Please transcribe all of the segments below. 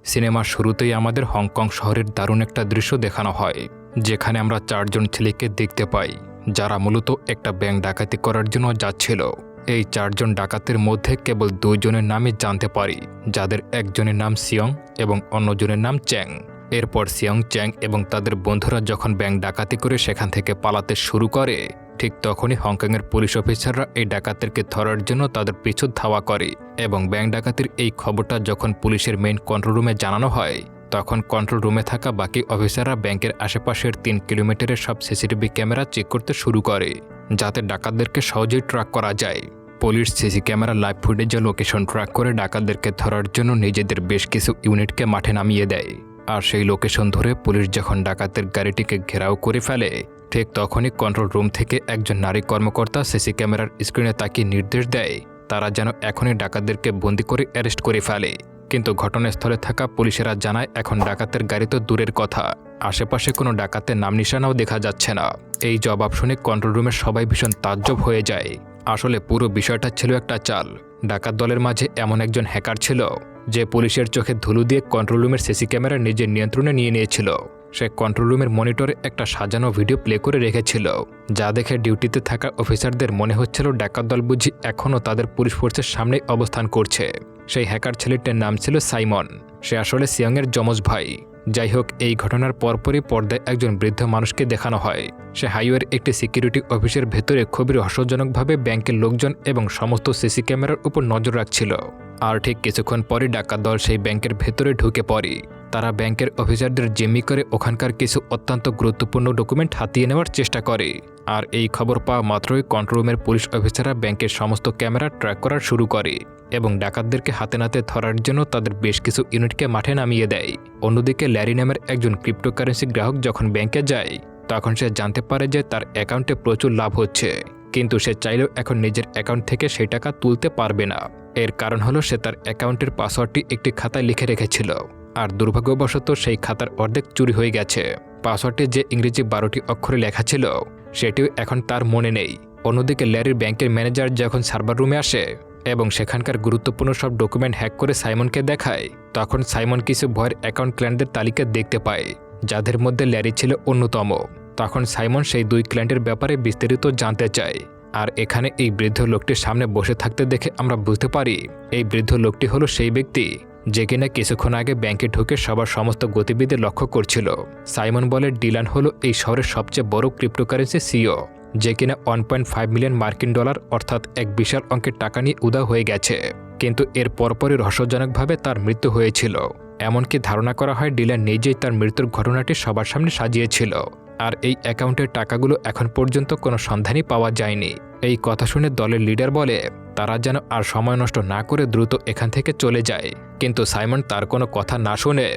সিনেমার শুরুতেই আমাদের হংকং শহরের দারুণ একটা দৃশ্য দেখানো হয়, যেখানে আমরা চারজন ছেলেকে দেখতে পাই যারা মূলত একটা ব্যাংক ডাকাতি করার জন্য যাচ্ছিল। এই চারজন ডাকাতের মধ্যে কেবল দুইজনের নামই জানতে পারি, যাদের একজনের নাম সিয়ং এবং অন্যজনের নাম চ্যাং। এরপর সিয়ং, চ্যাং এবং তাদের বন্ধুরা যখন ব্যাংক ডাকাতি করে সেখান থেকে পালাতে শুরু করে, ঠিক তখনই হংকংয়ের পুলিশ অফিসাররা এই ডাকাতদেরকে ধরার জন্য তাদের পিছু ধাওয়া করে। এবং ব্যাংক ডাকাতির এই খবরটা যখন পুলিশের মেইন কন্ট্রোল রুমে জানানো হয়, তখন কন্ট্রোল রুমে থাকা বাকি অফিসাররা ব্যাংকের আশেপাশের 3 কিলোমিটারের সব সিসিটিভি ক্যামেরা চেক করতে শুরু করে, যাতে ডাকাতদেরকে সহজেই ট্র্যাক করা যায়। পুলিশ সিসি ক্যামেরা লাইভ ফুটেজে লোকেশন ট্র্যাক করে ডাকাতদেরকে ধরার জন্য নিজেদের বেশ কিছু ইউনিটকে মাঠে নামিয়ে দেয়। আর সেই লোকেশন ধরে পুলিশ যখন ডাকাতের গাড়িটিকে ঘেরাও করে ফেলে, ঠিক তখনই কন্ট্রোল রুম থেকে একজন নারী কর্মকর্তা সিসি ক্যামেরার স্ক্রিনে তাকিয়ে নির্দেশ দেয় তারা যেন এখনই ডাকাতদেরকে বন্দি করে অ্যারেস্ট করে ফেলে। কিন্তু ঘটনাস্থলে থাকা পুলিশেরা জানায় এখন ডাকাতের গাড়ি তো দূরের কথা, আশেপাশে কোনো ডাকাতের নাম নিশানাও দেখা যাচ্ছে না। এই জবাব শুনে কন্ট্রোল রুমের সবাই ভীষণ তাজ্জব হয়ে যায়। আসলে পুরো বিষয়টা ছিল একটা চাল। ডাকাত দলের মাঝে এমন একজন হ্যাকার ছিল যে পুলিশের চোখে ধুলো দিয়ে কন্ট্রোল রুমের সিসি ক্যামেরা নিজের নিয়ন্ত্রণে নিয়ে নিয়েছিল। সে কন্ট্রোল রুমের মনিটরে একটা সাজানো ভিডিও প্লে করে রেখেছিল, যা দেখে ডিউটিতে থাকা অফিসারদের মনে হচ্ছিল ডাকাত দল বুঝি এখনও তাদের পুলিশ ফোর্সের সামনেই অবস্থান করছে। সেই হ্যাকার ছেলেটির নাম ছিল সাইমন। সে আসলে সিয়ংয়ের যমজ ভাই। যাই হোক, এই ঘটনার পরপরই পর্দায় একজন বৃদ্ধ মানুষকে দেখানো হয়। সে হাইওয়ের একটি সিকিউরিটি অফিসের ভেতরে খুবই রহস্যজনকভাবে ব্যাংকের লোকজন এবং সমস্ত সিসি ক্যামেরার উপর নজর রাখছিল। আর ঠিক কিছুক্ষণ পরই ডাকাত দল সেই ব্যাংকের ভেতরে ঢুকে পড়ে। তারা ব্যাংকের অফিসারদের জিম্মি করে ওখানকার কিছু অত্যন্ত গুরুত্বপূর্ণ ডকুমেন্ট হাতিয়ে নেওয়ার চেষ্টা করে। আর এই খবর পাওয়া মাত্রই কন্ট্রোল রুমের পুলিশ অফিসাররা ব্যাংকের সমস্ত ক্যামেরা ট্র্যাক করা শুরু করে এবং ডাকাতদেরকে হাতে নাতে ধরার জন্য তাদের বেশ কিছু ইউনিটকে মাঠে নামিয়ে দেয়। অন্যদিকে ল্যারি নামের একজন ক্রিপ্টোকারেন্সি গ্রাহক যখন ব্যাংকে যায়, তখন সে জানতে পারে যে তার অ্যাকাউন্টে প্রচুর লাভ হচ্ছে, কিন্তু সে চাইলেও এখন নিজের অ্যাকাউন্ট থেকে সেই টাকা তুলতে পারবে না। এর কারণ হলো সে তার অ্যাকাউন্টের পাসওয়ার্ডটি একটি খাতায় লিখে রেখেছিল, আর দুর্ভাগ্যবশত সেই খাতার অর্ধেক চুরি হয়ে গেছে। পাসওয়ার্ডটি যে ইংরেজি 12টি অক্ষরে লেখা ছিল, সেটিও এখন তার মনে নেই। অন্যদিকে ল্যারির ব্যাংকের ম্যানেজার যখন সার্ভার রুমে আসে এবং সেখানকার গুরুত্বপূর্ণ সব ডকুমেন্ট হ্যাক করে সাইমনকে দেখায়, তখন সাইমন কিছু ভয়ের অ্যাকাউন্ট ক্লায়েন্টদের তালিকা দেখতে পায়, যাদের মধ্যে ল্যারি ছিল অন্যতম। তখন সাইমন সেই 2 ক্লায়েন্টের ব্যাপারে বিস্তারিত জানতে চায়। আর এখানে এই বৃদ্ধ লোকটির সামনে বসে থাকতে দেখে আমরা বুঝতে পারি এই বৃদ্ধ লোকটি হলো সেই ব্যক্তি যে কিনা কিছুক্ষণ আগে ব্যাংকে ঢুকে সবার সমস্ত গতিবিধি লক্ষ্য করছিল। সাইমন বলে ডিলান হলো এই শহরের সবচেয়ে বড় ক্রিপ্টোকারেন্সি সিইও, যে কিনা 1.5 মিলিয়ন মার্কিন ডলার অর্থাৎ এক বিশাল অঙ্কের টাকা নিয়ে উধাও হয়ে গেছে। কিন্তু এর পরপরই রহস্যজনকভাবে তার মৃত্যু হয়েছিল। এমনকি ধারণা করা হয় ডিলান নিজেই তার মৃত্যুর ঘটনাটি সবার সামনে সাজিয়েছিল। আর এই অ্যাকাউন্টের টাকাগুলো এখন পর্যন্ত কোনো সন্ধানই পাওয়া যায়নি। এই কথা শুনে দলের লিডার বলে তারা যেন আর সময় নষ্ট না করে দ্রুত এখান থেকে চলে যায়। কিন্তু সাইমন তার কোনো কথা না শুনে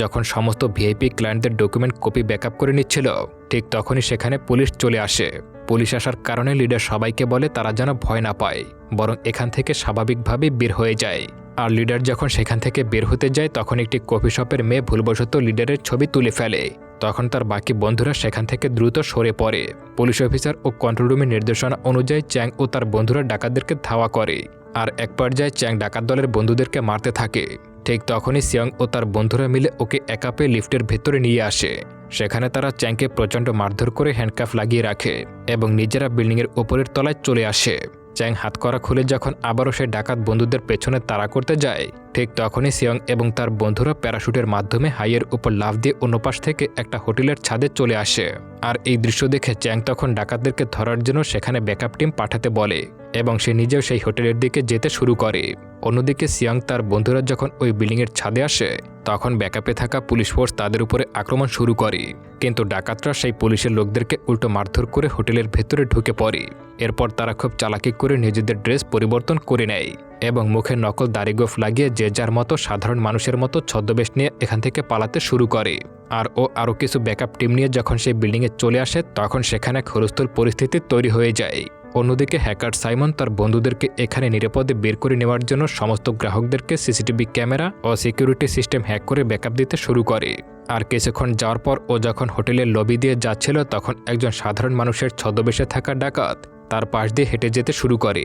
যখন সমস্ত ভিআইপি ক্লায়েন্টদের ডকুমেন্ট কপি ব্যাকআপ করে নিচ্ছিল, ঠিক তখনই সেখানে পুলিশ চলে আসে। পুলিশ আসার কারণে লিডার সবাইকে বলে তারা যেন ভয় না পায়, বরং এখান থেকে স্বাভাবিকভাবেই বের হয়ে যায়। আর লিডার যখন সেখান থেকে বের হতে যায়, তখন একটি কফি শপের মেয়ে ভুলবশত লিডারের ছবি তুলে ফেলে। তখন তার বাকি বন্ধুরা সেখান থেকে দ্রুত সরে পড়ে। পুলিশ অফিসার ও কন্ট্রোল রুমের নির্দেশনা অনুযায়ী চ্যাং ও তার বন্ধুরা ডাকাতদেরকে ধাওয়া করে। আর এক পর্যায়ে চ্যাং ডাকাত দলের বন্ধুদেরকে মারতে থাকে। ঠিক তখনই সিয়ং ও তার বন্ধুরা মিলে ওকে একা পেয়ে লিফটের ভেতরে নিয়ে আসে। সেখানে তারা চ্যাংকে প্রচণ্ড মারধর করে হ্যান্ডকাফ লাগিয়ে রাখে এবং নিজেরা বিল্ডিংয়ের ওপরের তলায় চলে আসে। চ্যাং হাতকড়া খুলে যখন আবারও সে ডাকাত বন্ধুদের পেছনে তাড়া করতে যায়, ঠিক তখনই সিয়ং এবং তার বন্ধুরা প্যারাশুটের মাধ্যমে হাইয়ের উপর লাফ দিয়ে অন্য পাশ থেকে একটা হোটেলের ছাদে চলে আসে। আর এই দৃশ্য দেখে চ্যাং তখন ডাকাতদেরকে ধরার জন্য সেখানে ব্যাকআপ টিম পাঠাতে বলে এবং সে নিজেও সেই হোটেলের দিকে যেতে শুরু করে। অন্যদিকে সিয়ং তার বন্ধুরা যখন ওই বিল্ডিংয়ের ছাদে আসে, তখন ব্যাকআপে থাকা পুলিশ ফোর্স তাদের উপরে আক্রমণ শুরু করে। কিন্তু ডাকাতরা সেই পুলিশের লোকদেরকে উল্টো মারধর করে হোটেলের ভেতরে ঢুকে পড়ে। এরপর তারা খুব চালাকি করে নিজেদের ড্রেস পরিবর্তন করে নেয় এবং মুখে নকল দাড়িগোঁফ লাগিয়ে যে যার মতো সাধারণ মানুষের মতো ছদ্মবেশ নিয়ে এখান থেকে পালাতে শুরু করে। আর ও আরও কিছু ব্যাকআপ টিম নিয়ে যখন সেই বিল্ডিংয়ে চলে আসে, তখন সেখানে খরস্থল পরিস্থিতি তৈরি হয়ে যায়। অন্যদিকে হ্যাকার সাইমন তার বন্ধুদেরকে এখানে নিরাপদে বের করে নেওয়ার জন্য সমস্ত গ্রাহকদেরকে সিসিটিভি ক্যামেরা ও সিকিউরিটি সিস্টেম হ্যাক করে ব্যাকআপ দিতে শুরু করে। আর কিছুক্ষণ যাওয়ার পর ও যখন হোটেলের লবি দিয়ে যাচ্ছিল, তখন একজন সাধারণ মানুষের ছদ্মবেশে থাকা ডাকাত তার পাশ দিয়ে হেঁটে যেতে শুরু করে।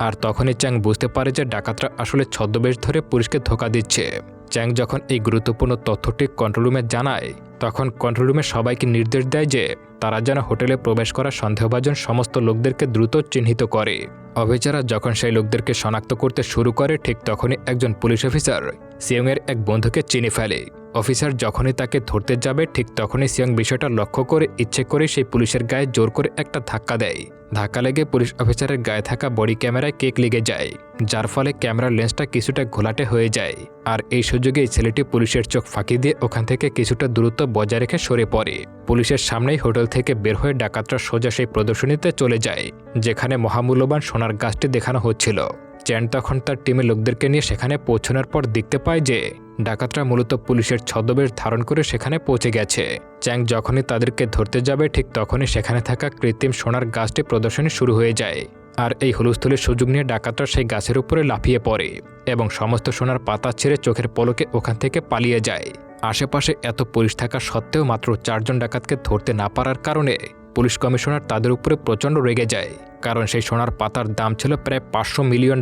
আর তখনই চ্যাং বুঝতে পারে যে ডাকাতরা আসলে ছদ্মবেশ ধরে পুলিশকে ধোঁকা দিচ্ছে। চ্যাং যখন এই গুরুত্বপূর্ণ তথ্যটি কন্ট্রোল রুমে জানায়, তখন কন্ট্রোল রুমে সবাইকে নির্দেশ দেয় যে তারা যেন হোটেলে প্রবেশ করা সন্দেহভাজন সমস্ত লোকদেরকে দ্রুত চিহ্নিত করে। অফিসাররা যখন সেই লোকদেরকে শনাক্ত করতে শুরু করে, ঠিক তখনই একজন পুলিশ অফিসার সিয়ংয়ের এক বন্ধুকে চিনে ফেলে। অফিসার যখনই তাকে ধরতে যাবে, ঠিক তখনই সিয়ং বিষয়টা লক্ষ্য করে ইচ্ছে করে সেই পুলিশের গায়ে জোর করে একটা ধাক্কা দেয়। ধাক্কা লেগে পুলিশ অফিসারের গায়ে থাকা বডি ক্যামেরায় কেক লেগে যায়, যার ফলে ক্যামেরার লেন্সটা কিছুটা ঘোলাটে হয়ে যায়। আর এই সুযোগে এই ছেলেটি পুলিশের চোখ ফাঁকি দিয়ে ওখান থেকে কিছুটা দূরত্ব বজায় রেখে সরে পড়ে। পুলিশের সামনেই হোটেল থেকে বের হয়ে ডাকাতরা সোজা সেই প্রদর্শনীতে চলে যায়, যেখানে মহামূল্যবান সোনার গাছটি দেখানো হচ্ছিল। চ্যান তখন তার টিমের লোকদেরকে নিয়ে সেখানে পৌঁছানোর পর দেখতে পায় যে ডাকাতরা মূলত পুলিশের ছদ্মবেশ ধারণ করে সেখানে পৌঁছে গেছে। চ্যাং যখনই তাদেরকে ধরতে যাবে, ঠিক তখনই সেখানে থাকা কৃত্রিম সোনার গাছটি প্রদর্শনী শুরু হয়ে যায়। আর এই হুলস্থুলের সুযোগ নিয়ে ডাকাতরা সেই গাছের উপরে লাফিয়ে পড়ে এবং সমস্ত সোনার পাতা ছেড়ে চোখের পলকে ওখান থেকে পালিয়ে যায়। আশেপাশে এত পুলিশ থাকা সত্ত্বেও মাত্র 4 জন ডাকাতকে ধরতে না পারার কারণে পুলিশ কমিশনার তাদের উপরে প্রচণ্ড রেগে যায়, কারণ সেই সোনার পাতার দাম ছিল প্রায় $500 মিলিয়ন।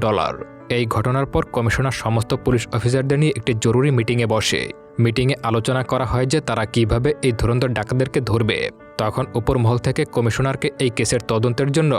এই ঘটনার পর কমিশনার সমস্ত পুলিশ অফিসারদের নিয়ে একটি জরুরি মিটিংয়ে বসে। মিটিংয়ে আলোচনা করা হয় যে তারা কিভাবে এই ধুরন্ধর ডাকাতদেরকে ধরবে। তখন উপর মহল থেকে কমিশনারকে এই কেসের তদন্তের জন্য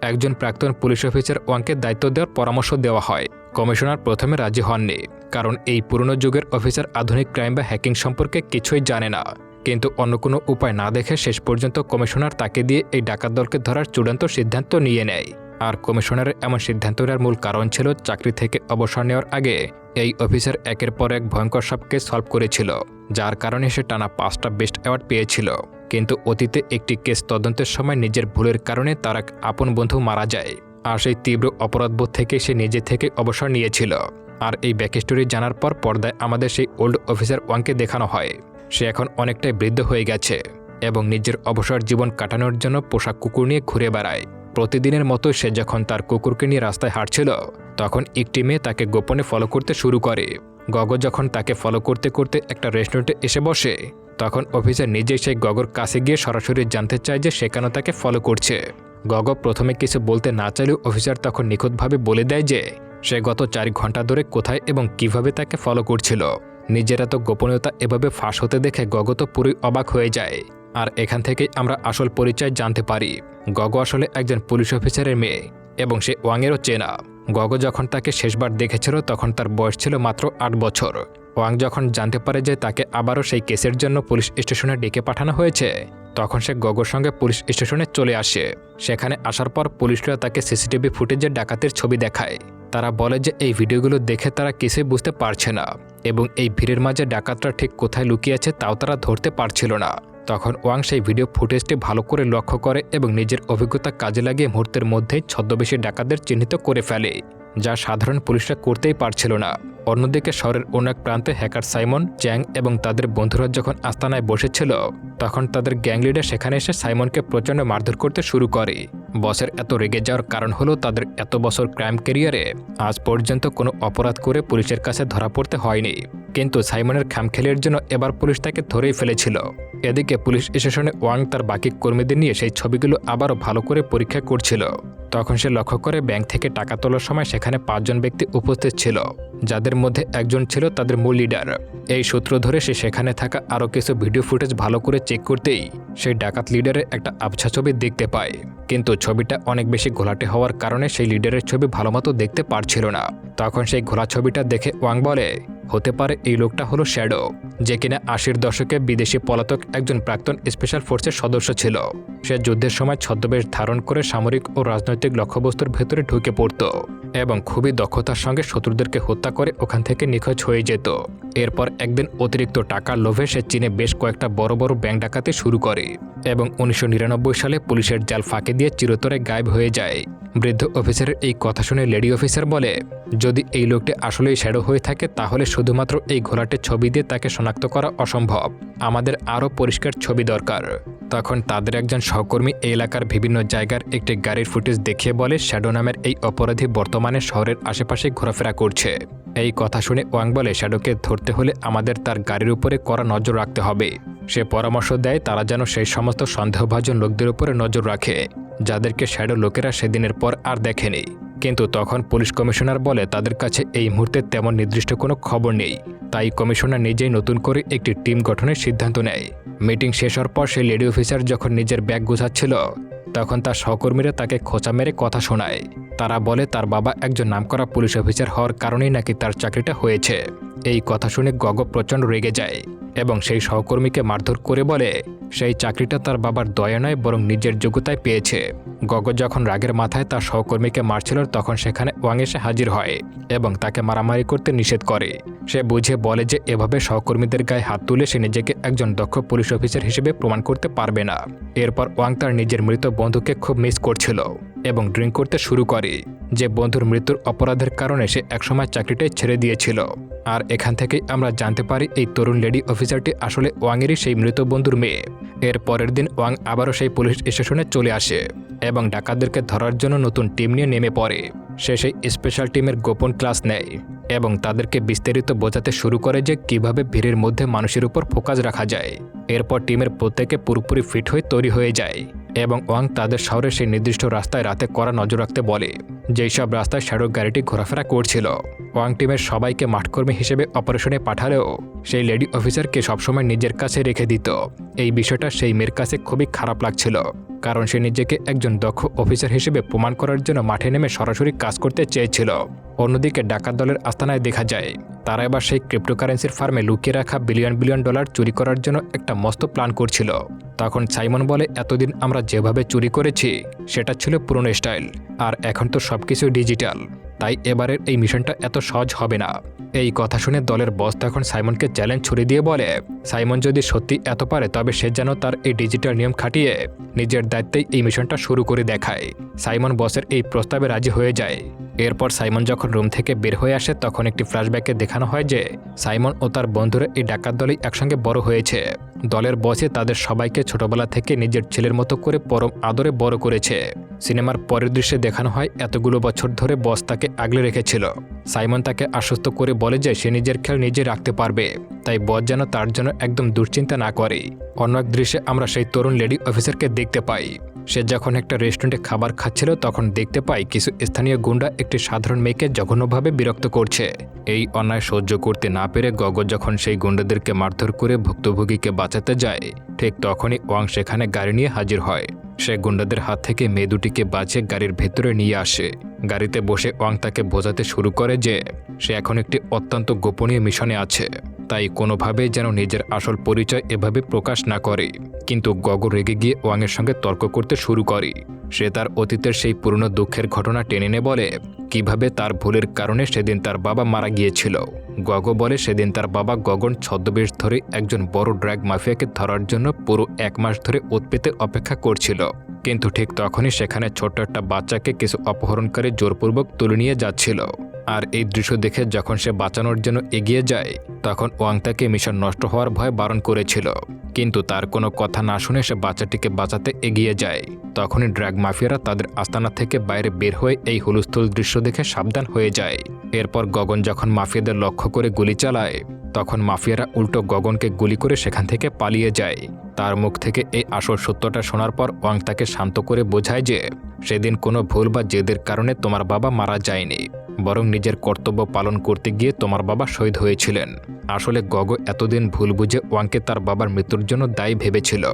একজন প্রাক্তন পুলিশ অফিসার ওয়াংকে দায়িত্ব দেওয়ার পরামর্শ দেওয়া হয়। কমিশনার প্রথমে রাজি হননি, কারণ এই পুরনো যুগের অফিসার আধুনিক ক্রাইম বা হ্যাকিং সম্পর্কে কিছুই জানে না। কিন্তু অন্য কোনো উপায় না দেখে শেষ পর্যন্ত কমিশনার তাকে দিয়ে এই ডাকাত দলকে ধরার চূড়ান্ত সিদ্ধান্ত নিয়ে নেয়। আর কমিশনারের এমন সিদ্ধান্ত নেওয়ার মূল কারণ ছিল চাকরি থেকে অবসর নেওয়ার আগে এই অফিসার একের পর এক ভয়ঙ্কর সব কেস সলভ করেছিল, যার কারণে সে টানা 5টা বেস্ট অ্যাওয়ার্ড পেয়েছিল। কিন্তু অতীতে একটি কেস তদন্তের সময় নিজের ভুলের কারণে তার এক আপন বন্ধু মারা যায়, আর সেই তীব্র অপরাধবোধ থেকে সে নিজে থেকে অবসর নিয়েছিল। আর এই ব্যাকস্টোরি জানার পর পর্দায় আমাদের সেই ওল্ড অফিসার ওয়াংকে দেখানো হয়। সে এখন অনেকটাই বৃদ্ধ হয়ে গেছে এবং নিজের অবসর জীবন কাটানোর জন্য পোষা কুকুর নিয়ে ঘুরে বেড়ায়। প্রতিদিনের মতো সে যখন তার কুকুরকে নিয়ে রাস্তায় হাঁটছিল, তখন একটি মেয়ে তাকে গোপনে ফলো করতে শুরু করে। গগ যখন তাকে ফলো করতে করতে একটা রেস্টুরেন্টে এসে বসে, তখন অফিসার নিজেই সেই গগর কাছে গিয়ে সরাসরি জানতে চায় যে সে কেন তাকে ফলো করছে। গগ প্রথমে কিছু বলতে না চাইলেও অফিসার তখন নিখুঁতভাবে বলে দেয় যে সে গত 4 ঘন্টা ধরে কোথায় এবং কিভাবে তাকে ফলো করছিল। নিজের এত গোপনীয়তা এভাবে ফাঁস হতে দেখে গগ তো পুরোই অবাক হয়ে যায়। আর এখান থেকেই আমরা আসল পরিচয় জানতে পারি। গগ আসলে একজন পুলিশ অফিসারের মেয়ে এবং সে ওয়াংয়েরও চেনা। গগ যখন তাকে শেষবার দেখেছিল তখন তার বয়স ছিল মাত্র 8 বছর। ওয়াং যখন জানতে পারে যে তাকে আবারও সেই কেসের জন্য পুলিশ স্টেশনে ডেকে পাঠানো হয়েছে, তখন সে গগর সঙ্গে পুলিশ স্টেশনে চলে আসে। সেখানে আসার পর পুলিশরা তাকে সিসিটিভি ফুটেজের ডাকাতের ছবি দেখায়। তারা বলে যে এই ভিডিওগুলো দেখে তারা কিছুই বুঝতে পারছে না এবং এই ভিড়ের মাঝে ডাকাতরা ঠিক কোথায় লুকিয়ে আছে তাও তারা ধরতে পারছিল না। তখন ওয়াং সেই ভিডিও ফুটেজটি ভালো করে লক্ষ্য করে এবং নিজের অভিজ্ঞতা কাজে লাগিয়ে মুহূর্তের মধ্যেই ছদ্মবেশী ডাকাতদের চিহ্নিত করে ফেলে, যা সাধারণ পুলিশরা করতেই পারছিল না। অন্যদিকে শহরের অন্য এক প্রান্তে হ্যাকার সাইমন, চ্যাং এবং তাদের বন্ধুরা যখন আস্তানায় বসেছিল, তখন তাদের গ্যাং লিডার সেখানে এসে সাইমনকে প্রচণ্ড মারধর করতে শুরু করে। বসের এত রেগে যাওয়ার কারণ হলো তাদের এত বছর ক্রাইম ক্যারিয়ারে আজ পর্যন্ত কোনো অপরাধ করে পুলিশের কাছে ধরা পড়তে হয়নি, কিন্তু সাইমনের খামখেলের জন্য এবার পুলিশ তাকে ধরেই ফেলেছিল। এদিকে পুলিশ স্টেশনে ওয়াং তার বাকি কর্মীদের নিয়ে সেই ছবিগুলো আবারও ভালো করে পরীক্ষা করছিল। তখন সে লক্ষ্য করে ব্যাংক থেকে টাকা তোলার সময় সেখানে 5 জন ব্যক্তি উপস্থিত ছিল, যাদের মধ্যে একজন ছিল তাদের মূল লিডার। এই সূত্র ধরে সে সেখানে থাকা আরও কিছু ভিডিও ফুটেজ ভালো করে চেক করতেই সেই ডাকাত লিডারের একটা আবছা ছবি দেখতে পায়, কিন্তু ছবিটা অনেক বেশি ঘোলাটে হওয়ার কারণে সেই লিডারের ছবি ভালোমতো দেখতে পারছিল না। তখন সেই ঘোলা ছবিটা দেখে ওয়াং বলে, হতে পারে এই লোকটা হলো শ্যাডো, যে কিনা 80-এর দশকে বিদেশি পলাতক একজন প্রাক্তন স্পেশাল ফোর্সের সদস্য ছিল। সে যুদ্ধের সময় ছদ্মবেশ ধারণ করে সামরিক ও রাজনৈতিক লক্ষ্যবস্তুর ভেতরে ঢুকে পড়ত এবং খুবই দক্ষতার সঙ্গে শত্রুদেরকে হত্যা করে ওখান থেকে নিখোঁজ হয়ে যেত। এরপর একদিন অতিরিক্ত টাকার লোভে সে চীনে বেশ কয়েকটা বড় বড় ব্যাংক ডাকাতি শুরু করে এবং 1999 সালে পুলিশের জাল ফাঁকি দিয়ে চিরতরে গায়েব হয়ে যায়। বৃদ্ধ অফিসারের এই কথা শুনে লেডি অফিসার বলে, যদি এই লোকটি আসলেই শ্যাডো হয়ে থাকে তাহলে শুধুমাত্র এই ঘোলাটে ছবি দিয়ে তাকে শনাক্ত করা অসম্ভব, আমাদের আরও পরিষ্কার ছবি দরকার। তখন তাদের একজন সহকর্মী এই এলাকার বিভিন্ন জায়গার একটি গাড়ির ফুটেজ দেখিয়ে বলে শ্যাডো নামের এই অপরাধী বর্তমানে শহরের আশেপাশে ঘোরাফেরা করছে। এই কথা শুনে ওয়াং বলে, শ্যাডোকে ধরতে হলে আমাদের তার গাড়ির উপরে কড়া নজর রাখতে হবে। সে পরামর্শ দেয় তারা যেন সেই সমস্ত সন্দেহভাজন লোকদের উপরে নজর রাখে যাদেরকে শ্যাডো লোকেরা সেদিনের পর আর দেখেনি। কিন্তু তখন পুলিশ কমিশনার বলে তাদের কাছে এই মুহূর্তে তেমন নির্দিষ্ট কোনো খবর নেই। তাই কমিশনার নিজেই নতুন করে একটি টিম গঠনের সিদ্ধান্ত নেয়। মিটিং শেষ হওয়ার পর সেই লেডি অফিসার যখন নিজের ব্যাগ গোছাচ্ছিল তখন তার সহকর্মীরা তাকে খোঁচা মেরে কথা শোনায়। তারা বলে তার বাবা একজন নামকরা পুলিশ অফিসার হওয়ার কারণেই নাকি তার চাকরিটা হয়েছে। এই কথা শুনে গগ প্রচণ্ড রেগে যায় এবং সেই সহকর্মীকে মারধর করে বলে সেই চাকরিটা তার বাবার দয়া নয় বরং নিজের যোগ্যতায় পেয়েছে। গগ যখন রাগের মাথায় তার সহকর্মীকে মারছিল তখন সেখানে ওয়াং এসে হাজির হয় এবং তাকে মারামারি করতে নিষেধ করে। সে বুঝে বলে যে এভাবে সহকর্মীদের গায়ে হাত তুলে সে নিজেকে একজন দক্ষ পুলিশ অফিসার হিসেবে প্রমাণ করতে পারবে না। এরপর ওয়াং তার নিজের মৃত বন্ধুকে খুব মিস করছিল এবং ড্রিঙ্ক করতে শুরু করে। যে বন্ধুর মৃত্যুর অপরাধের কারণে সে একসময় চাকরিটাই ছেড়ে দিয়েছিল। আর এখান থেকেই আমরা জানতে পারি এই তরুণ লেডি অফিসারটি আসলে ওয়াংয়েরই সেই মৃত বন্ধুর মেয়ে। এর পরের দিন ওয়াং আবারও সেই পুলিশ স্টেশনে চলে আসে এবং ডাকাতদেরকে ধরার জন্য নতুন টিম নিয়ে নেমে পড়ে। সে সেই স্পেশাল টিমের গোপন ক্লাস নেয় এবং তাদেরকে বিস্তারিত বোঝাতে শুরু করে যে কিভাবে ভিড়ের মধ্যে মানুষের উপর ফোকাস রাখা যায়। এরপর টিমের প্রত্যেকে পুরোপুরি ফিট হয়ে তৈরি হয়ে যায় এবং ওয়াং তাদের শহরে সেই নির্দিষ্ট রাস্তায় রাতে কড়া নজর রাখতে বলে যেই সব রাস্তায় শ্যাডো গাড়িটি ঘোরাফেরা করছিল। ওয়াং টিমের সবাইকে মাঠকর্মী হিসেবে অপারেশনে পাঠালেও সেই লেডি অফিসারকে সবসময় নিজের কাছে রেখে দিত। এই বিষয়টা সেই মেয়ের কাছে খুবই খারাপ লাগছিল, কারণ সে নিজেকে একজন দক্ষ অফিসার হিসেবে প্রমাণ করার জন্য মাঠে নেমে সরাসরি কাজ করতে চেয়েছিল। অন্যদিকে ডাকাত দলের আস্তানায় দেখা যায় তারা এবার সেই ক্রিপ্টোকারেন্সির ফার্মে লুকিয়ে রাখা বিলিয়ন বিলিয়ন ডলার চুরি করার জন্য একটা মস্ত প্ল্যান করছিল। তখন সাইমন বলে এতদিন আমরা যেভাবে চুরি করেছি সেটা ছিল পুরনো স্টাইল, আর এখন তো সবকিছু ডিজিটাল, তাই এবারের এই মিশনটা এত সহজ হবে না। এই কথা শুনে দলের বস তখন সাইমনকে চ্যালেঞ্জ ছুড়ে দিয়ে বলে সাইমন যদি সত্যি এত পারে তবে সে যেন তার এই ডিজিটাল নিয়ম খাটিয়ে নিজের দায়িত্বেই এই মিশনটা শুরু করে দেখায়। সাইমন বসের এই প্রস্তাবে রাজি হয়ে যায়। এরপর সাইমন যখন রুম থেকে বের হয়ে আসে তখন একটি ফ্ল্যাশব্যাকে দেখানো হয় যে সাইমন ও তার বন্ধুরা এই ডাকাত দলই একসঙ্গে বড় হয়েছে। দলের বসে তাদের সবাইকে ছোটবেলা থেকে নিজের ছেলের মতো করে পরম আদরে বড় করেছে। সিনেমার পরের দৃশ্যে দেখানো হয় এতগুলো বছর ধরে বস তাকে আগলে রেখেছিল। সাইমন তাকে আশ্বস্ত করে বলে যে সে নিজের খেয়াল নিজে রাখতে পারবে, তাই বস যেন তার জন্য একদম দুশ্চিন্তা না করে। অন্য এক দৃশ্যে আমরা সেই তরুণ লেডি অফিসারকে দেখতে পাই। সে যখন একটা রেস্টুরেন্টে খাবার খাচ্ছিল তখন দেখতে পাই কিছু স্থানীয় গুন্ডা একটি সাধারণ মেয়েকে জঘন্যভাবে বিরক্ত করছে। এই অন্যায় সহ্য করতে না পেরে গগ যখন সেই গুন্ডাদেরকে মারধর করে ভুক্তভোগীকে বাঁচাতে যায় ঠিক তখনই ওয়াং সেখানে গাড়ি নিয়ে হাজির হয়। সে গুন্ডাদের হাত থেকে মেয়ে দুটিকে বাঁচিয়ে গাড়ির ভেতরে নিয়ে আসে। গাড়িতে বসে ওয়াং তাকে বোঝাতে শুরু করে যে সে এখন একটি অত্যন্ত গোপনীয় মিশনে আছে, তাই কোনোভাবেই যেন নিজের আসল পরিচয় এভাবে প্রকাশ না করে। কিন্তু গগ রেগে গিয়ে ওয়াংয়ের সঙ্গে তর্ক করতে শুরু করে। সে তার অতীতের সেই পুরনো দুঃখের ঘটনা টেনে নে বলে কিভাবে তার ভুলের কারণে সেদিন তার বাবা মারা গিয়েছিল। গগ বলে সেদিন তার বাবা গগন ছদ্মবেশ ধরে একজন বড় ড্রাগ মাফিয়াকে ধরার জন্য পুরো 1 মাস ধরে ওত পেতে অপেক্ষা করছিল, কিন্তু ঠিক তখনই সেখানে ছোট্ট একটা বাচ্চাকে কিছু অপহরণকারী জোরপূর্বক তুলে নিয়ে যাচ্ছিল। আর এই দৃশ্য দেখে যখন সে বাঁচানোর জন্য এগিয়ে যায় তখন ওয়াং তাকে মিশন নষ্ট হওয়ার ভয় বারণ করেছিল, কিন্তু তার কোনো কথা না শুনে সে বাচ্চাটিকে বাঁচাতে এগিয়ে যায়। তখনই ড্রাগ মাফিয়ারা তাদের আস্তানা থেকে বাইরে বের হয়ে এই হুলস্থুল দৃশ্য দেখে সাবধান হয়ে যায়। এরপর গগন যখন মাফিয়াদের লক্ষ্য করে গুলি চালায় তখন মাফিয়ারা উল্টো গগনকে গুলি করে সেখান থেকে পালিয়ে যায়। তার মুখ থেকে এই আসল সত্যটা শোনার পর ওয়াং তাকে শান্ত করে বোঝায় যে সেদিন কোনো ভুল বা জেদের কারণে তোমার বাবা মারা যায়নি, বরং নিজের কর্তব্য পালন করতে গিয়ে তোমার বাবা শহীদ হয়েছিলেন। আসলে গগ এতদিন ভুল বুঝে ওয়াংকে তার বাবার মৃত্যুর জন্য দায়ী ভেবেছিল।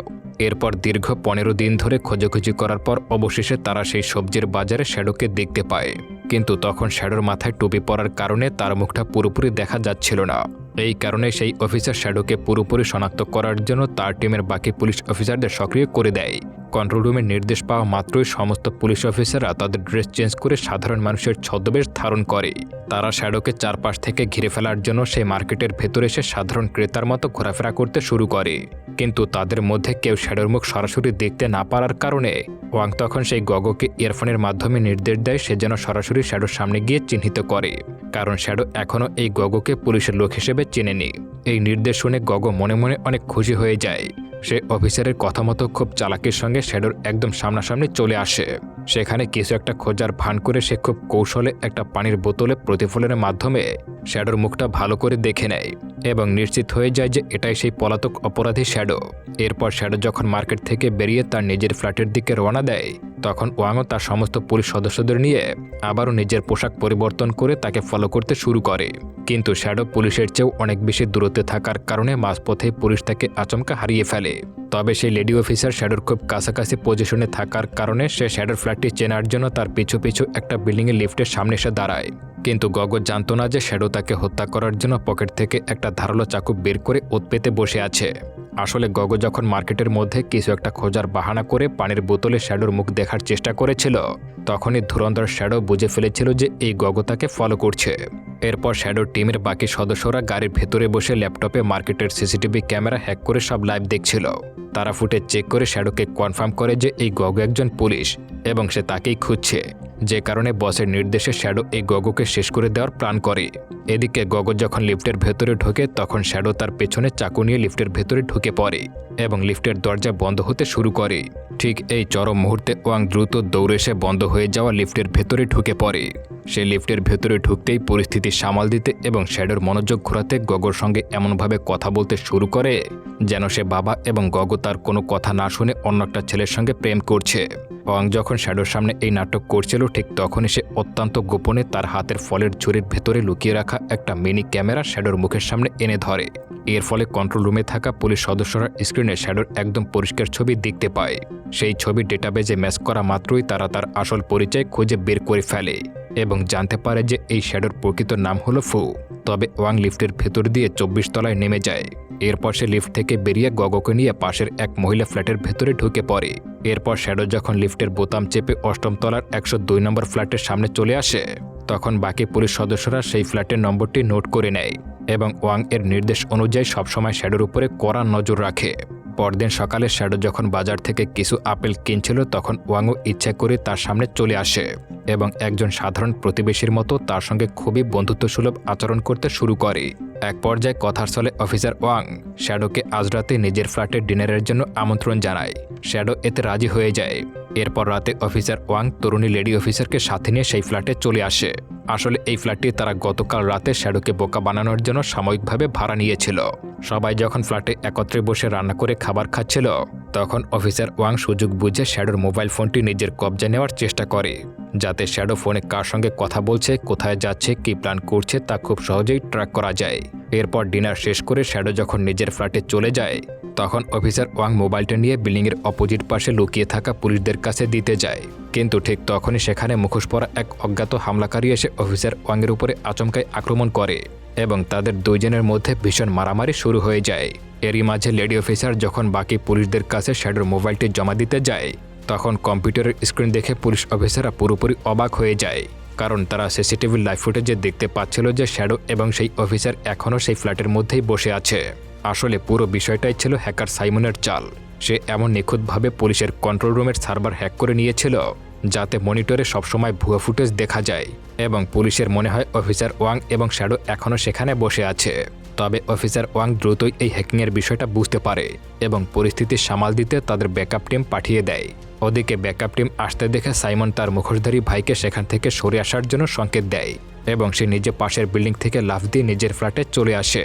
এরপর দীর্ঘ 15 দিন ধরে খোঁজাখুঁজি করার পর অবশেষে তারা সেই সবজির বাজারে শ্যাডোকে দেখতে পায়, কিন্তু তখন শ্যাডোর মাথায় টুপি পরার কারণে তার মুখটা পুরোপুরি দেখা যাচ্ছিল না। এই কারণে সেই অফিসার শ্যাডোকে পুরোপুরি শনাক্ত করার জন্য তার টিমের বাকি পুলিশ অফিসারদের সক্রিয় করে দেয়। কন্ট্রোল রুমের নির্দেশ পাওয়া মাত্রই সমস্ত পুলিশ অফিসাররা তাদের ড্রেস চেঞ্জ করে সাধারণ মানুষের ছদ্মবেশ ধারণ করে। তারা শ্যাডোকে চারপাশ থেকে ঘিরে ফেলার জন্য সেই মার্কেটের ভেতরে এসে সাধারণ ক্রেতার মতো ঘোরাফেরা করতে শুরু করে, কিন্তু তাদের মধ্যে কেউ শ্যাডোর মুখ সরাসরি দেখতে না পারার কারণে ওয়াং তখন সেই গগকে ইয়ারফোনের মাধ্যমে নির্দেশ দেয় সে যেন সরাসরি শ্যাডোর সামনে গিয়ে চিহ্নিত করে, কারণ শ্যাডো এখনও এই গগকে পুলিশের লোক হিসেবে চেনেনি। এই নির্দেশ শুনে গগ মনে মনে অনেক খুশি হয়ে যায়। সে অফিসারের কথা মতো খুব চালাকির সঙ্গে শ্যাডোর একদম সামনাসামনি চলে আসে। সেখানে কিছু একটা খোঁজার ভান করে সে খুব কৌশলে একটা পানির বোতলে প্রতিফলনের মাধ্যমে শ্যাডোর মুখটা ভালো করে দেখে নেয় এবং নিশ্চিত হয়ে যায় যে এটাই সেই পলাতক অপরাধী শ্যাডো। এরপর শ্যাডো যখন মার্কেট থেকে বেরিয়ে তার নিজের ফ্ল্যাটের দিকে রওনা দেয় তখন ওয়াংও তার সমস্ত পুলিশ সদস্যদের নিয়ে আবারও নিজের পোশাক পরিবর্তন করে তাকে ফলো করতে শুরু করে। কিন্তু শ্যাডো পুলিশের চেয়েও অনেক বেশি দূরত্বে থাকার কারণে মাঝপথে পুলিশ তাকে আচমকা হারিয়ে ফেলে। তবে সেই লেডি অফিসার শ্যাডোর খুব কাছাকাছি পজিশনে থাকার কারণে সে শ্যাডোর ফ্ল্যাটটি চেনার জন্য তার পিছু পিছু একটা বিল্ডিংয়ের লিফটের সামনে এসে দাঁড়ায়। কিন্তু গগো জানতো না যে শ্যাডো তাকে হত্যা করার জন্য পকেট থেকে একটা ধারালো চাকু বের করে ওত পেতে বসে আছে। আসলে গগো যখন মার্কেটের মধ্যে কিছু একটা খোঁজার বাহানা করে পানির বোতলে শ্যাডোর মুখ দেখার চেষ্টা করেছিল, তখনই ধুরন্ধর শ্যাডো বুঝে ফেলেছিল যে এই গগো তাকে ফলো করছে। এরপর শ্যাডোর টিমের বাকি সদস্যরা গাড়ির ভেতরে বসে ল্যাপটপে মার্কেটের সিসিটিভি ক্যামেরা হ্যাক করে সব লাইভ দেখছিল। তারা ফুটেজ চেক করে শ্যাডোকে কনফার্ম করে যে এই গগো একজন পুলিশ এবং সে তাকেই খুঁজছে, যে কারণে বসের নির্দেশে শ্যাডো এই গগোকে শেষ করে দেওয়ার প্ল্যান করে। এদিকে গগো যখন লিফটের ভেতরে ঢোকে তখন শ্যাডো তার পেছনে চাকু নিয়ে লিফটের ভেতরে ঢুকে পড়ে এবং লিফটের দরজা বন্ধ হতে শুরু করে। ঠিক এই চরম মুহূর্তে ওয়াং দ্রুত দৌড়ে এসে বন্ধ হয়ে যাওয়া লিফটের ভেতরে ঢুকে পড়ে। সে লিফটের ভেতরে ঢুকতেই পরিস্থিতি সামাল দিতে এবং শ্যাডোর মনোযোগ ঘোরাতে গগোর সঙ্গে এমনভাবে কথা বলতে শুরু করে যেন সে বাবা এবং গগো তার কোনো কথা না শুনে অন্য একটা ছেলের সঙ্গে প্রেম করছে। ওয়াং যখন শ্যাডোর সামনে এই নাটক করছিল ঠিক তখনই সে অত্যন্ত গোপনে তার হাতের ফলের ঝুড়ির ভেতরে লুকিয়ে রাখা একটা মিনি ক্যামেরা শ্যাডোর মুখের সামনে এনে ধরে। এর ফলে কন্ট্রোল রুমে থাকা পুলিশ সদস্যরা স্ক্রিনে শ্যাডোর একদম পরিষ্কার ছবি দেখতে পায়। সেই ছবি ডেটাবেজে ম্যাচ করা মাত্রই তারা তার আসল পরিচয় খুঁজে বের করে ফেলে এবং জানতে পারে যে এই শ্যাডোর প্রকৃত নাম হলো ফু। তবে ওয়াং লিফটের ভেতর দিয়ে 24 তলায় নেমে যায়। এরপর সে লিফট থেকে বেরিয়ে গগোকে নিয়ে পাশের এক মহিলা ফ্ল্যাটের ভেতরে ঢুকে পড়ে। এরপর শ্যাডো যখন লিফটের বোতাম চেপে 8ম তলার 102 নম্বর ফ্ল্যাটের সামনে চলে আসে, তখন বাকি পুলিশ সদস্যরা সেই ফ্ল্যাটের নম্বরটি নোট করে নেয় এবং ওয়াং এর নির্দেশ অনুযায়ী সবসময় শ্যাডোর উপরে কড়া নজর রাখে। পরদিন সকালে শ্যাডো যখন বাজার থেকে কিছু আপেল কিনছিল তখন ওয়াংও ইচ্ছা করে তার সামনে চলে আসে এবং একজন সাধারণ প্রতিবেশীর মতো তার সঙ্গে খুবই বন্ধুত্বসুলভ আচরণ করতে শুরু করে। এক পর্যায়ে কথার ছলে অফিসার ওয়াং শ্যাডোকে আজ রাতে নিজের ফ্ল্যাটে ডিনারের জন্য আমন্ত্রণ জানায়। শ্যাডো এতে রাজি হয়ে যায়। এরপর রাতে অফিসার ওয়াং তরুণী লেডি অফিসারকে সাথে নিয়ে সেই ফ্ল্যাটে চলে আসে। আসলে এই ফ্ল্যাটটি তারা গতকাল রাতে শ্যাডোকে বোকা বানানোর জন্য সাময়িকভাবে ভাড়া নিয়েছিল। সবাই যখন ফ্ল্যাটে একত্রে বসে রান্না করে খাবার খাচ্ছিল তখন অফিসার ওয়াং সুযোগ বুঝে শ্যাডোর মোবাইল ফোনটি নিজের কবজা নেওয়ার চেষ্টা করে, যাতে শ্যাডো ফোনে কার সঙ্গে কথা বলছে, কোথায় যাচ্ছে, কি প্ল্যান করছে তা খুব সহজেই ট্র্যাক করা যায়। এরপর ডিনার শেষ করে শ্যাডো যখন নিজের ফ্ল্যাটে চলে যায় তখন অফিসার ওয়াং মোবাইলটা নিয়ে বিল্ডিংয়ের অপোজিট পাশে লুকিয়ে থাকা পুলিশদের কাছে দিতে যায়। কিন্তু ঠিক তখনই সেখানে মুখোশ পরা এক অজ্ঞাত হামলাকারী এসে অফিসার ওয়াংয়ের উপরে আচমকাই আক্রমণ করে এবং তাদের দুইজনের মধ্যে ভীষণ মারামারি শুরু হয়ে যায়। এরই মাঝে লেডি অফিসার যখন বাকি পুলিশদের কাছে শ্যাডোর মোবাইলটি জমা দিতে যায় তখন কম্পিউটারের স্ক্রিন দেখে পুলিশ অফিসাররা পুরোপুরি অবাক হয়ে যায়, কারণ তারা সিসিটিভি লাইভ ফুটেজে দেখতে পাচ্ছিল যে শ্যাডো এবং সেই অফিসার এখনও সেই ফ্ল্যাটের মধ্যেই বসে আছে। আসলে পুরো বিষয়টাই ছিল হ্যাকার সাইমনের চাল। সে এমন নিখুঁতভাবে পুলিশের কন্ট্রোল রুমের সার্ভার হ্যাক করে নিয়েছিল যাতে মনিটরে সবসময় ভুয়া ফুটেজ দেখা যায় এবং পুলিশের মনে হয় অফিসার ওয়াং এবং শ্যাডো এখনও সেখানে বসে আছে। তবে অফিসার ওয়াং দ্রুতই এই হ্যাকিংয়ের বিষয়টা বুঝতে পারে এবং পরিস্থিতি সামাল দিতে তাদের ব্যাকআপ টিম পাঠিয়ে দেয়। ওদিকে ব্যাকআপ টিম আসতে দেখে সাইমন তার মুখোশধারী ভাইকে সেখান থেকে সরে আসার জন্য সংকেত দেয় এবং সে নিজে পাশের বিল্ডিং থেকে লাফ দিয়ে নিজের ফ্ল্যাটে চলে আসে।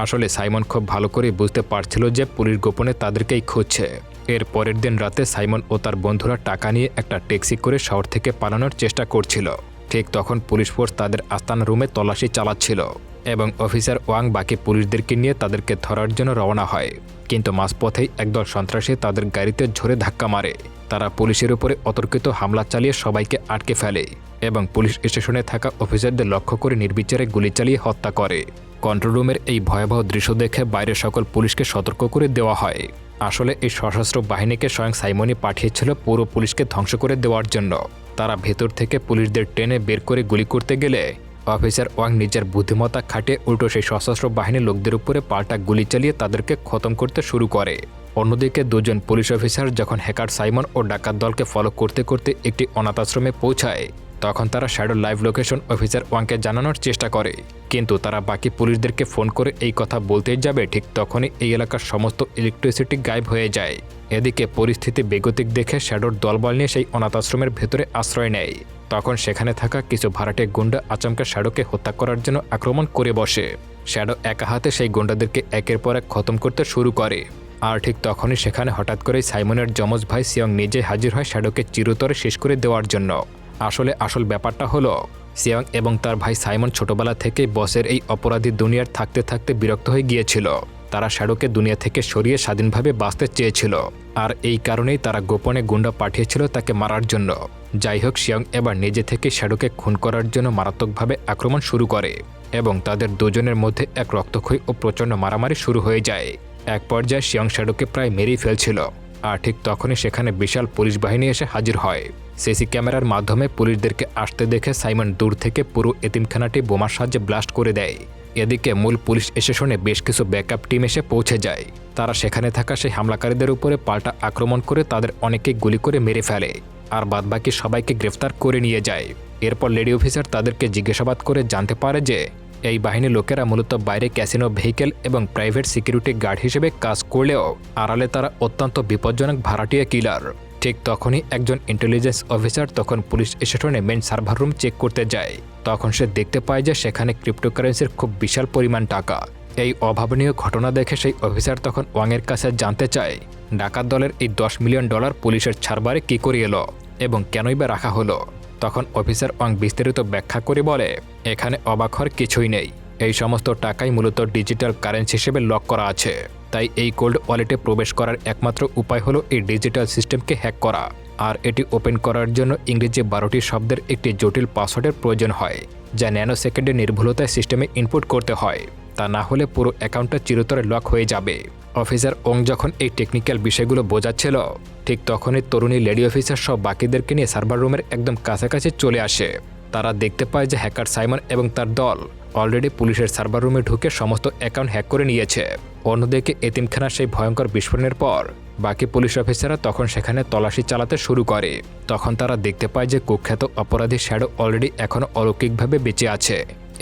আসলে সাইমন খুব ভালো করে বুঝতে পারছিল যে পুলিশ গোপনে তাদেরকেই খুঁজছে। এর পরের দিন রাতে সাইমন ও তার বন্ধুরা টাকা নিয়ে একটা ট্যাক্সি করে শহর থেকে পালানোর চেষ্টা করছিল। ঠিক তখন পুলিশ ফোর্স তাদের আস্তানা রুমে তল্লাশি চালাচ্ছিল এবং অফিসার ওয়াং বাকি পুলিশদেরকে নিয়ে তাদেরকে ধরার জন্য রওনা হয়। কিন্তু মাঝপথেই একদল সন্ত্রাসী তাদের গাড়িতে ঝরে ধাক্কা মারে। তারা পুলিশের উপরে অতর্কিত হামলা চালিয়ে সবাইকে আটকে ফেলে এবং পুলিশ স্টেশনে থাকা অফিসারদের লক্ষ্য করে নির্বিচারে গুলি চালিয়ে হত্যা করে। কন্ট্রোল রুমের এই ভয়াবহ দৃশ্য দেখে বাইরের সকল পুলিশকে সতর্ক করে দেওয়া হয়। আসলে এই সশস্ত্র বাহিনীকে স্বয়ং সাইমনই পাঠিয়েছিল পুরো পুলিশকে ধ্বংস করে দেওয়ার জন্য। তারা ভেতর থেকে পুলিশদের টেনে বের করে গুলি করতে গেলে অফিসার ওয়াং নিজের বুদ্ধিমত্তা খাটিয়ে উল্টো সেই সশস্ত্র বাহিনীর লোকদের উপরে পাল্টা গুলি চালিয়ে তাদেরকে খতম করতে শুরু করে। অন্যদিকে দুজন পুলিশ অফিসার যখন হ্যাকার সাইমন ও ডাকাত দলকে ফলো করতে করতে একটি অনাথ আশ্রমে পৌঁছায় তখন তারা শ্যাডো লাইভ লোকেশন অফিসার ওয়াংকে জানানোর চেষ্টা করে, কিন্তু তারা বাকি পুলিশদেরকে ফোন করে এই কথা বলতেই যাবে ঠিক তখনই এই এলাকার সমস্ত ইলেকট্রিসিটি গায়েব হয়ে যায়। এদিকে পরিস্থিতি বেগতিক দেখে শ্যাডোর দলবল নিয়ে সেই অনাথ আশ্রমের ভেতরে আশ্রয় নেয়। তখন সেখানে থাকা কিছু ভাড়াটে গুন্ডা আচমকা শ্যাডোকে হত্যা করার জন্য আক্রমণ করে বসে। শ্যাডো একা হাতে সেই গুন্ডাদেরকে একের পর এক খতম করতে শুরু করে আর ঠিক তখনই সেখানে হঠাৎ করেই সাইমনের যমজ ভাই সিয়ং নিজে হাজির হয় শ্যাডোকে চিরতরে শেষ করে দেওয়ার জন্য। আসলে আসল ব্যাপারটা হলো সিয়ং এবং তার ভাই সাইমন ছোটবেলা থেকেই বসের এই অপরাধী দুনিয়ার থাকতে থাকতে বিরক্ত হয়ে গিয়েছিল। তারা শ্যাডোকে দুনিয়া থেকে সরিয়ে স্বাধীনভাবে বাঁচতে চেয়েছিল, আর এই কারণেই তারা গোপনে গুন্ডা পাঠিয়েছিল তাকে মারার জন্য। যাই হোক, সিয়ং এবার নিজে থেকে শ্যাডোকে খুন করার জন্য মারাত্মকভাবে আক্রমণ শুরু করে এবং তাদের দুজনের মধ্যে এক রক্তক্ষয়ী ও প্রচণ্ড মারামারি শুরু হয়ে যায়। এক পর্যায়ে সিয়ং শ্যাডোকে প্রায় মেরেই ফেলছিল, আর ঠিক তখনই সেখানে বিশাল পুলিশ বাহিনী এসে হাজির হয়। সিসি ক্যামেরার মাধ্যমে পুলিশদেরকে আসতে দেখে সাইমন দূর থেকে পুরো এতিমখানাটি বোমার সাহায্যে ব্লাস্ট করে দেয়। এদিকে মূল পুলিশ স্টেশনে বেশ কিছু ব্যাকআপ টিম এসে পৌঁছে যায়। তারা সেখানে থাকা সেই হামলাকারীদের উপরে পাল্টা আক্রমণ করে তাদের অনেকেই গুলি করে মেরে ফেলে, আর বাদবাকি সবাইকে গ্রেফতার করে নিয়ে যায়। এরপর লেডি অফিসার তাদেরকে জিজ্ঞাসাবাদ করে জানতে পারে যে এই বাহিনীর লোকেরা মূলত বাইরে ক্যাসিনো ভেহিকেল এবং প্রাইভেট সিকিউরিটি গার্ড হিসেবে কাজ করলেও আড়ালে তারা অত্যন্ত বিপজ্জনক ভাড়াটিয়া কিলার। ঠিক তখনই একজন ইন্টেলিজেন্স অফিসার তখন পুলিশ স্টেশনে মেন সার্ভার রুম চেক করতে যায়। তখন সে দেখতে পায় যে সেখানে ক্রিপ্টোকারেন্সির খুব বিশাল পরিমাণ টাকা। এই অভাবনীয় ঘটনা দেখে সেই অফিসার তখন ওয়াংয়ের কাছে জানতে চায় ডাকাত দলের এই $10 মিলিয়ন পুলিশের ছাড়বারে কী করে এলো এবং কেনই বা রাখা হলো। তখন অফিসার ওয়াং বিস্তারিত ব্যাখ্যা করে বলে, এখানে অবাক হওয়ার কিছুই নেই। এই সমস্ত টাকাই মূলত ডিজিটাল কারেন্সি হিসেবে লক করা আছে, তাই এই কোল্ড ওয়ালেটে প্রবেশ করার একমাত্র উপায় হলো এই ডিজিটাল সিস্টেমকে হ্যাক করা। আর এটি ওপেন করার জন্য ইংরেজি 12টি শব্দের একটি জটিল পাসওয়ার্ডের প্রয়োজন হয়, যা ন্যানো সেকেন্ডের নির্ভুলতায় সিস্টেমে ইনপুট করতে হয়। তা না হলে পুরো অ্যাকাউন্টটা চিরতরে লক হয়ে যাবে। অফিসার ওং যখন এই টেকনিক্যাল বিষয়গুলো বোঝাচ্ছিল, ঠিক তখনই তরুণী লেডি অফিসার সব বাকিদেরকে নিয়ে সার্ভার রুমের একদম কাছাকাছি চলে আসে। তারা দেখতে পায় যে হ্যাকার সাইমন এবং তার দল অলরেডি পুলিশের সার্ভার রুমে ঢুকে সমস্ত অ্যাকাউন্ট হ্যাক করে নিয়েছে। অন্যদিকে এতিমখানার সেই ভয়ঙ্কর বিস্ফোরণের পর বাকি পুলিশ অফিসাররা তখন সেখানে তল্লাশি চালাতে শুরু করে। তখন তারা দেখতে পায় যে কুখ্যাত অপরাধী শ্যাডো অলরেডি এখনও অলৌকিকভাবে বেঁচে আছে।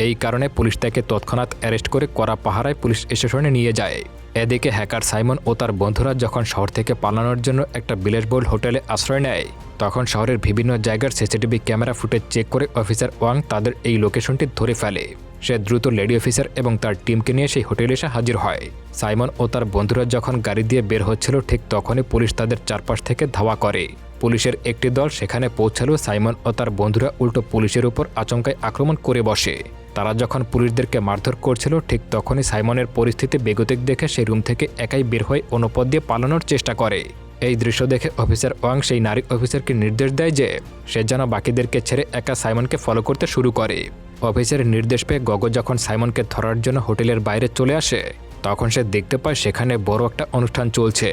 এই কারণে পুলিশ তাকে তৎক্ষণাৎ অ্যারেস্ট করে কড়া পাহারায় পুলিশ স্টেশনে নিয়ে যায়। এদিকে হ্যাকার সাইমন ও তার বন্ধুরা যখন শহর থেকে পালানোর জন্য একটা বিলাসবহুল হোটেলে আশ্রয় নেয়, তখন শহরের বিভিন্ন জায়গার সিসিটিভি ক্যামেরা ফুটেজ চেক করে অফিসার ওয়াং তাদের এই লোকেশনটি ধরে ফেলে। সে দ্রুত লেডি অফিসার এবং তার টিমকে নিয়ে সেই হোটেলে এসে হাজির হয়। সাইমন ও তার বন্ধুরা যখন গাড়ি দিয়ে বের হচ্ছিল, ঠিক তখনই পুলিশ তাদের চারপাশ থেকে ধাওয়া করে। পুলিশের একটি দল সেখানে পৌঁছালেও সাইমন ও তার বন্ধুরা উল্টো পুলিশের উপর আচমকায় আক্রমণ করে বসে। তারা যখন পুলিশদেরকে মারধর করছিল, ঠিক তখনই সাইমনের পরিস্থিতি বেগতিক দেখে সেই রুম থেকে একাই বের হয়ে অনুপদ দিয়ে পালানোর চেষ্টা করে। এই দৃশ্য দেখে অফিসার ওয়াং সেই নারী অফিসারকে নির্দেশ দেয় যে সে যেন বাকিদেরকে ছেড়ে একা সাইমনকে ফলো করতে শুরু করে। অফিসারের নির্দেশ পেয়ে গগো যখন সাইমনকে ধরার জন্য হোটেলের বাইরে চলে আসে, তখন সে দেখতে পায় সেখানে বড় একটা অনুষ্ঠান চলছে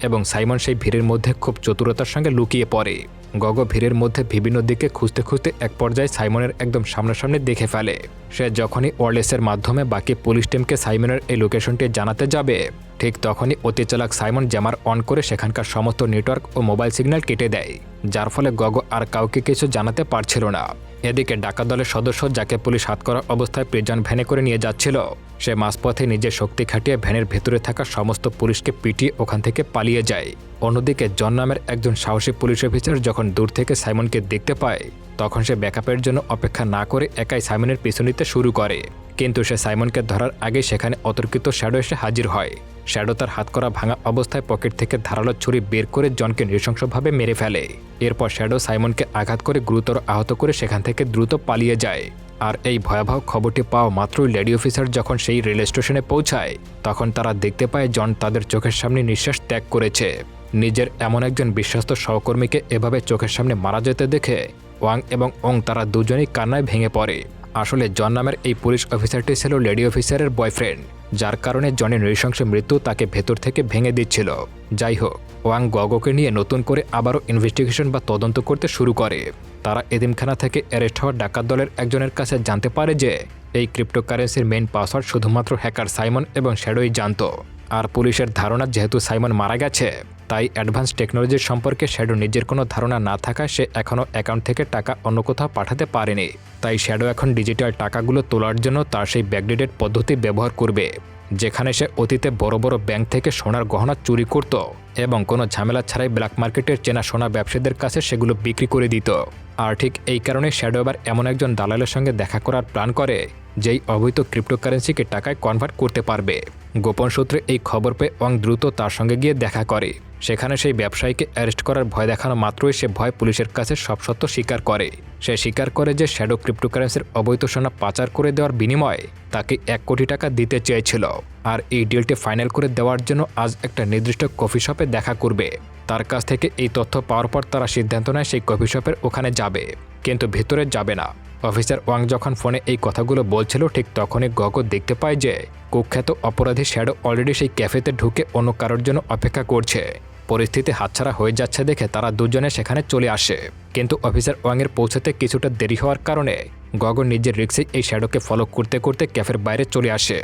এবং সাইমন সেই ভিড়ের মধ্যে খুব চতুরতার সঙ্গে লুকিয়ে পড়ে। গগো ভিড়ের মধ্যে বিভিন্ন দিকে খুঁজতে খুঁজতে এক পর্যায়ে সাইমনের একদম সামনাসামনি দেখে ফেলে। সে যখনই ওয়্যারলেসের মাধ্যমে বাকি পুলিশ টিমকে সাইমনের এই লোকেশনটি জানাতে যাবে, ঠিক তখনই অতি চালাক সাইমন জ্যামার অন করে সেখানকার সমস্ত নেটওয়ার্ক ও মোবাইল সিগন্যাল কেটে দেয়, যার ফলে গগো আর কাউকে কিছু জানাতে পারছিল না। এদিকে ডাকাত দলের সদস্য যাকে পুলিশ হাতকড়া অবস্থায় প্রিজন ভ্যানে করে নিয়ে যাচ্ছিল, সে মাঝপথে নিজের শক্তি খাটিয়ে ভ্যানের ভেতরে থাকা সমস্ত পুলিশকে পিটিয়ে ওখান থেকে পালিয়ে যায়। অন্যদিকে জন নামের একজন সাহসী পুলিশ অফিসার যখন দূর থেকে সাইমনকে দেখতে পায়, তখন সে ব্যাকআপের জন্য অপেক্ষা না করে একাই সাইমনের পিছু নিতে শুরু করে। কিন্তু সে সাইমনকে ধরার আগে সেখানে অতর্কিত শ্যাডো এসে হাজির হয়। শ্যাডো তার হাতকড়া ভাঙা অবস্থায় পকেট থেকে ধারালো ছুরি বের করে জনকে নৃশংসভাবে মেরে ফেলে। এরপর শ্যাডো সাইমনকে আঘাত করে গুরুতর আহত করে সেখান থেকে দ্রুত পালিয়ে যায়। আর এই ভয়াবহ খবরটি পাওয়া মাত্রই লেডি অফিসার যখন সেই রেল স্টেশনে পৌঁছায়, তখন তারা দেখতে পায় জন তাদের চোখের সামনে নিঃশ্বাস ত্যাগ করেছে। নিজের এমন একজন বিশ্বস্ত সহকর্মীকে এভাবে চোখের সামনে মারা যেতে দেখে ওয়াং এবং ওং তারা দুজনেই কান্নায় ভেঙে পড়ে। আসলে জন নামের এই পুলিশ অফিসারটি ছিল লেডি অফিসারের বয়ফ্রেন্ড, যার কারণে জনের নৃশংস মৃত্যু তাকে ভেতর থেকে ভেঙে দিচ্ছিল। যাই হোক, ওয়াং গগোকে নিয়ে নতুন করে আবারও ইনভেস্টিগেশন বা তদন্ত করতে শুরু করে। তারা এতিমখানা থেকে অ্যারেস্ট হওয়া ডাকাত দলের একজনের কাছে জানতে পারে যে এই ক্রিপ্টোকারেন্সির মেইন পাসওয়ার্ড শুধুমাত্র হ্যাকার সাইমন এবং শ্যাডোই জানত। আর পুলিশের ধারণা যেহেতু সাইমন মারা গেছে, তাই অ্যাডভান্স টেকনোলজির সম্পর্কে শ্যাডো নিজের কোনো ধারণা না থাকায় সে এখনও অ্যাকাউন্ট থেকে টাকা অন্য কোথাও পাঠাতে পারেনি। তাই শ্যাডো এখন ডিজিটাল টাকাগুলো তোলার জন্য তার সেই ব্যাকডেটেড পদ্ধতি ব্যবহার করবে, যেখানে সে অতীতে বড় বড় ব্যাংক থেকে সোনার গহনা চুরি করত এবং কোনো ঝামেলা ছাড়াই ব্ল্যাক মার্কেটের চেনা সোনা ব্যবসায়ীদের কাছে সেগুলো বিক্রি করে দিত। আর ঠিক এই কারণে শ্যাডো এবার এমন একজন দালালের সঙ্গে দেখা করার প্ল্যান করে যেই অবৈধ ক্রিপ্টোকারেন্সিকে টাকায় কনভার্ট করতে পারবে। গোপন সূত্রে এই খবর পেয়ে ওয়াং দ্রুত তার সঙ্গে গিয়ে দেখা করে। সেখানে সেই ব্যবসায়ীকে অ্যারেস্ট করার ভয় দেখানো মাত্রই সে ভয় পুলিশের কাছে সব সত্য স্বীকার করে। সে স্বীকার করে যে শ্যাডো ক্রিপ্টোকারেন্সির অবৈধ সোনা পাচার করে দেওয়ার বিনিময়ে তাকে 1 কোটি টাকা দিতে চেয়েছিল। আর এই ডিলটি ফাইনাল করে দেওয়ার জন্য আজ একটা নির্দিষ্ট কফি শপে দেখা করবে। তার কাছ থেকে এই তথ্য পাওয়ার পর তারা সিদ্ধান্ত নেয় সেই কফি শপের ওখানে যাবে, কিন্তু ভেতরে যাবে না। অফিসার ওয়াং যখন ফোনে এই কথাগুলো বলছিল ঠিক তখনই গগো দেখতে পায় যে কুখ্যাত অপরাধী শ্যাডো অলরেডি সেই ক্যাফেতে ঢুকে অন্য কারোর জন্য অপেক্ষা করছে। পরিস্থিতি হাতছাড়া হয়ে যাচ্ছে দেখে তারা দুজনে সেখানে চলে আসে, কিন্তু অফিসার ওয়াংয়ের পৌঁছাতে কিছুটা দেরি হওয়ার কারণে গগো নিজের রিক্সে এই শ্যাডোকে ফলো করতে করতে ক্যাফের বাইরে চলে আসে।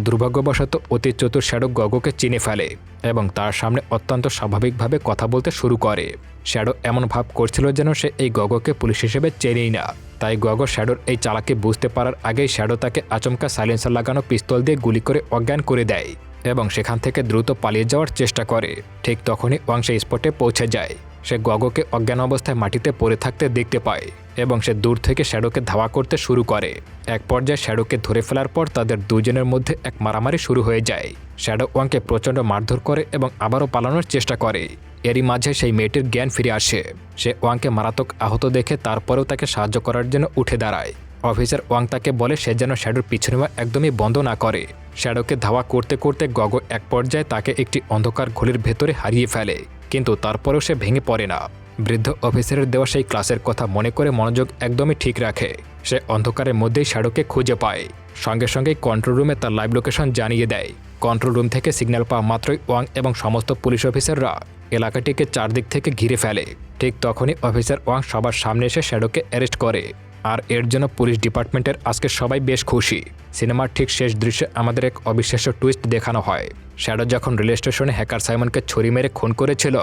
দুর্ভাগ্যবশত অতি চতুর শ্যাডো গগোকে চিনে ফেলে এবং তার সামনে অত্যন্ত স্বাভাবিকভাবে কথা বলতে শুরু করে। শ্যাডো এমন ভাব করছিল যেন সে এই গগোকে পুলিশ হিসেবে চেনেই না। তাই গগো শ্যাডোর এই চালাকি বুঝতে পারার আগেই শ্যাডো তাকে আচমকা সাইলেন্সার লাগানো পিস্তল দিয়ে গুলি করে অজ্ঞান করে দেয় এবং সেখান থেকে দ্রুত পালিয়ে যাওয়ার চেষ্টা করে। ঠিক তখনই ওয়াং সেই স্পটে পৌঁছে যায়। সে গগোকে অজ্ঞান অবস্থায় মাটিতে পড়ে থাকতে দেখতে পায় এবং সে দূর থেকে শ্যাডোকে ধাওয়া করতে শুরু করে। এক পর্যায়ে শ্যাডোকে ধরে ফেলার পর তাদের দুজনের মধ্যে এক মারামারি শুরু হয়ে যায়। শ্যাডো ওয়াংকে প্রচণ্ড মারধর করে এবং আবারও পালানোর চেষ্টা করে। এরই মাঝে সেই মেয়েটির জ্ঞান ফিরে আসে। সে ওয়াংকে মারাত্মক আহত দেখে তারপরেও তাকে সাহায্য করার জন্য উঠে দাঁড়ায়। অফিসার ওয়াং তাকে বলে সে যেন শ্যাডোর পিছু নেওয়া একদমই বন্ধ না করে। শ্যাডোকে ধাওয়া করতে করতে গগো এক পর্যায়ে তাকে একটি অন্ধকার ঘোলির ভেতরে হারিয়ে ফেলে, কিন্তু তারপরেও সে ভেঙে পড়ে না। বৃদ্ধ অফিসারের দেওয়া সেই ক্লাসের কথা মনে করে মনোযোগ একদমই ঠিক রাখে। সে অন্ধকারের মধ্যেই শ্যাডোকে খুঁজে পায়। সঙ্গে সঙ্গেই কন্ট্রোল রুমে তার লাইভ লোকেশন জানিয়ে দেয়। কন্ট্রোল রুম থেকে সিগন্যাল পাওয়া মাত্রই ওয়াং এবং সমস্ত পুলিশ অফিসাররা এলাকাটিকে চারদিক থেকে ঘিরে ফেলে। ঠিক তখনই অফিসার ওয়াং সবার সামনে এসে শ্যাডোকে অ্যারেস্ট করে। আর এর জন্য পুলিশ ডিপার্টমেন্টের আজকে সবাই বেশ খুশি। সিনেমার ঠিক শেষ দৃশ্যে আমাদের এক অবিশ্বাস্য টুইস্ট দেখানো হয়। শ্যাডো যখন রেল স্টেশনে হ্যাকার সাইমনকে ছুরি মেরে খুন করেছিল,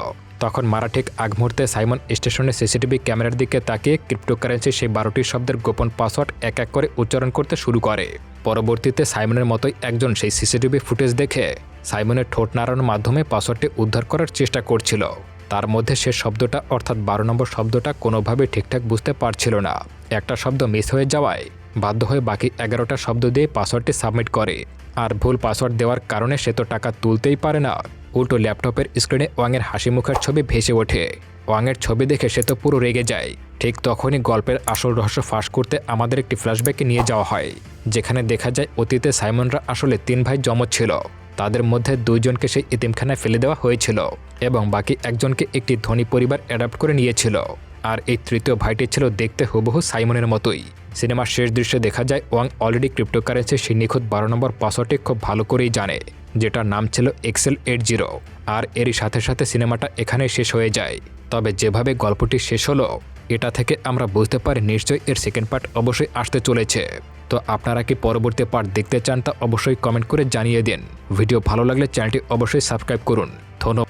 তখন মারা ঠিক আগ মুহূর্তে সাইমন স্টেশনে সিসিটিভি ক্যামেরার দিকে তাকিয়ে ক্রিপ্টোকারেন্সি সেই 12টি শব্দের গোপন পাসওয়ার্ড এক এক করে উচ্চারণ করতে শুরু করে। পরবর্তীতে সাইমনের মতোই একজন সেই সিসিটিভি ফুটেজ দেখে সাইমনের ঠোঁট নাড়ানোর মাধ্যমে পাসওয়ার্ডটি উদ্ধার করার চেষ্টা করছিল। তার মধ্যে সে শব্দটা অর্থাৎ 12 নম্বর শব্দটা কোনোভাবে ঠিকঠাক বুঝতে পারছিল না। একটা শব্দ মিস হয়ে যাওয়ায় বাধ্য হয়ে বাকি 11টা শব্দ দিয়ে পাসওয়ার্ডটি সাবমিট করে। আর ভুল পাসওয়ার্ড দেওয়ার কারণে সে তো টাকা তুলতেই পারে না, উল্টো ল্যাপটপের স্ক্রিনে ওয়াংয়ের হাসি মুখের ছবি ভেসে ওঠে। ওয়াংয়ের ছবি দেখে সে তো পুরো রেগে যায়। ঠিক তখনই গল্পের আসল রহস্য ফাঁস করতে আমাদের একটি ফ্ল্যাশব্যাকে নিয়ে যাওয়া হয়, যেখানে দেখা যায় অতীতে সাইমনরা আসলে 3 ভাই যমজ ছিল। তাদের মধ্যে 2 জনকে সেই এতিমখানায় ফেলে দেওয়া হয়েছিল এবং বাকি একজনকে একটি ধনী পরিবার অ্যাডাপ্ট করে নিয়েছিল। আর এই তৃতীয় ভাইটি ছিল দেখতে হুবহু সাইমনের মতোই। সিনেমার শেষ দৃশ্যে দেখা যায় ওয়াং অলরেডি ক্রিপ্টোকারেন্সির সেই নিখুঁত 12 নম্বর পাসওয়ার্ডটি খুব ভালো করেই জানে, যেটার নাম ছিল এক্সেল 80। আর এরই সাথে সাথে সিনেমাটা এখানেই শেষ হয়ে যায়। তবে যেভাবে গল্পটি শেষ হলো, এটা থেকে আমরা বুঝতে পারি নিশ্চয়ই এর সেকেন্ড পার্ট অবশ্যই আসতে চলেছে। তো আপনারা কি পরবর্তী পার্ট দেখতে চান তা অবশ্যই কমেন্ট করে জানিয়ে দিন। ভিডিও ভালো লাগলে চ্যানেলটি অবশ্যই সাবস্ক্রাইব করুন। ধন্যবাদ।